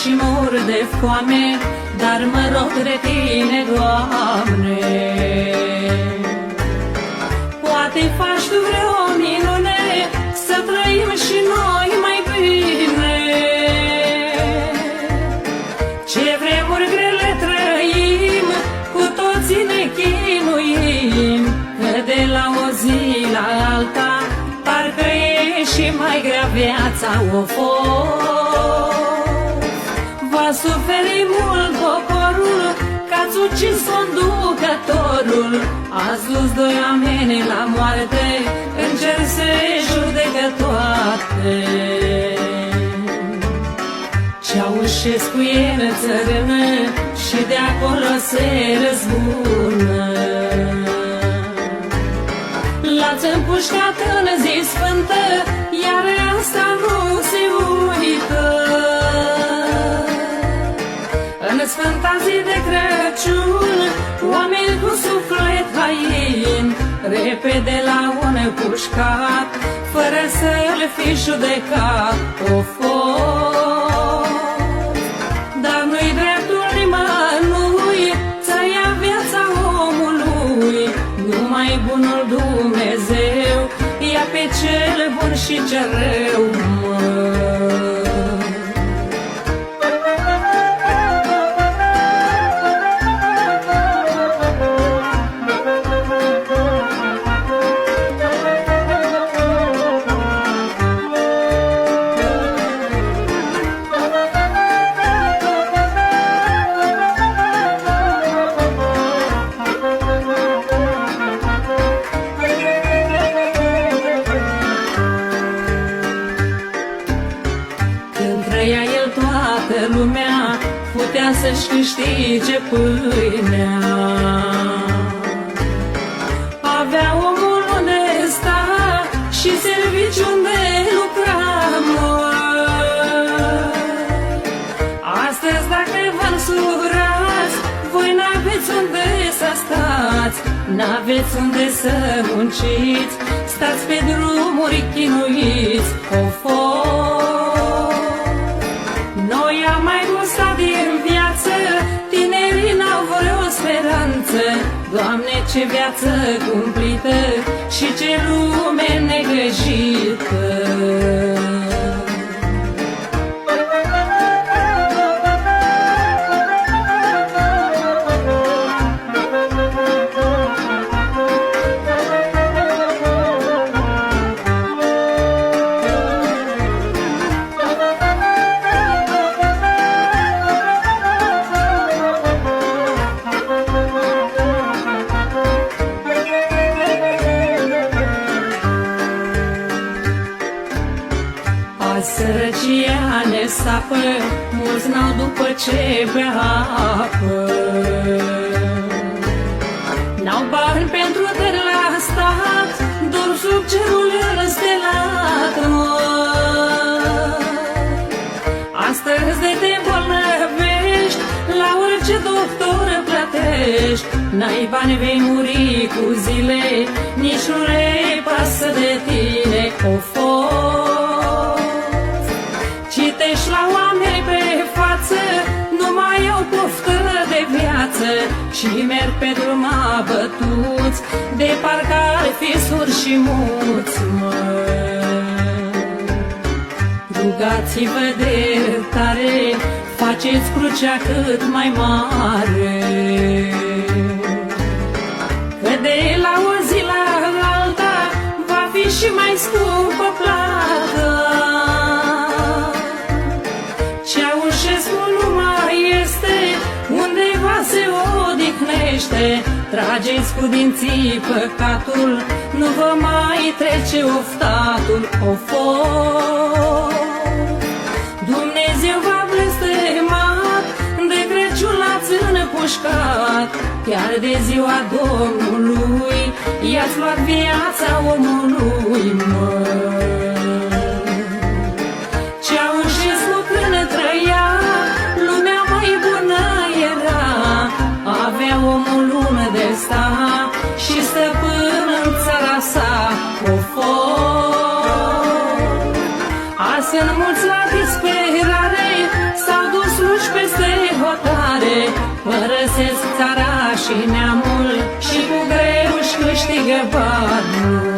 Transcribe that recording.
și mor de foame, dar mă rog de Tine, Doamne. Poate faci Tu vreo minune, să trăim și noi mai bine. Ce vremuri grele trăim, cu toții ne chinuim, că de la o zi la alta parcă e și mai grea viața, of. Va suferi mult poporul, că-ați ucis conducătorul. Ați dus doi oameni la moarte, în cer se judecă toate. Ceaușescu e în țărână și de acolo se răzbună. L-ați împușcat în zi sfântă, iar asta nu se uită. În sfânta zi de Crăciun, oameni cu suflet hain, repede la un pușcat, fără să-l fi judecat, of. Dar nu-i dreptul nimănui să ia viața omului, numai bunul Dumnezeu ia pe cel bun și cel rău, lumea putea să-și câștige pâinea. Avea omul unde sta și servici unde lucra, astăzi dacă vă însurați, voi n-aveți unde să stați, n-aveți unde să munciți, stați pe drumuri chinuiți, of. Noi am mai gustat din viață, tinerii n-au vreo speranță. Doamne, ce viață cumplită și ce lume negăjită. Sărăcia ne sapă, mulți n-au după ce bea apă. N-au bani pentru de la stat, doar sub cerul înstelat. Astăzi de te bolnăvești, la orice doctor plătești. N-ai bani, vei muri cu zile, nici nu le pasă de tine, of. Citești la oameni pe față, nu mai au poftă de viață și merg pe drum abătuți, de parcă ar fi surzi și muți, Rugați-vă de iertare, faceți crucea cât mai mare, că de la o zi la alta va fi și mai scumpă plată. Ceaușescu nu mai este, undeva se odihnește. Trageți cu dinții păcatul, nu vă mai trece oftatul, of. Dumnezeu v-a blestemat, de Crăciun l-ați împușcat, chiar de ziua Domnului i-ați luat viața omului, Ceaușescu când trăia, lumea mai bună era, avea omul unde sta și stăpân în țara sa, of. Azi în mulți la disperare s-au dus părăsesc țara și neamul și cu greu își câștigă banul.